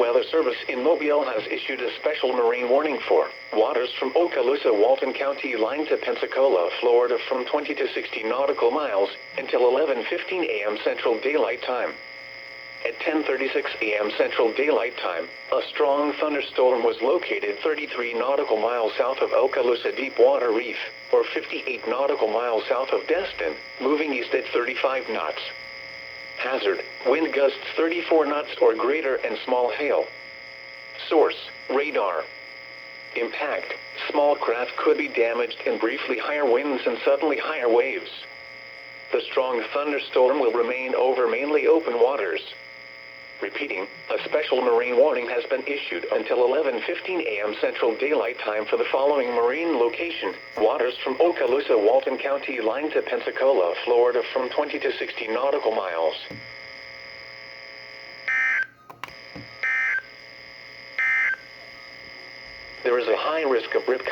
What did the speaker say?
Weather Service in Mobile has issued a special marine warning for waters from Okaloosa, Walton County line to Pensacola, Florida from 20 to 60 nautical miles until 11:15 a.m. Central Daylight Time. At 10:36 a.m. Central Daylight Time, a strong thunderstorm was located 33 nautical miles south of Okaloosa Deepwater Reef, or 58 nautical miles south of Destin, moving east at 35 knots. Hazard, wind gusts 34 knots or greater and small hail. Source, radar. Impact, small craft could be damaged and briefly higher winds and suddenly higher waves. The strong thunderstorm will remain over mainly open waters. Repeating, a special marine warning has been issued until 11:15 a.m. Central Daylight Time for the following marine location: waters from Okaloosa, Walton County line to Pensacola, Florida from 20 to 60 nautical miles. There is a high risk of rip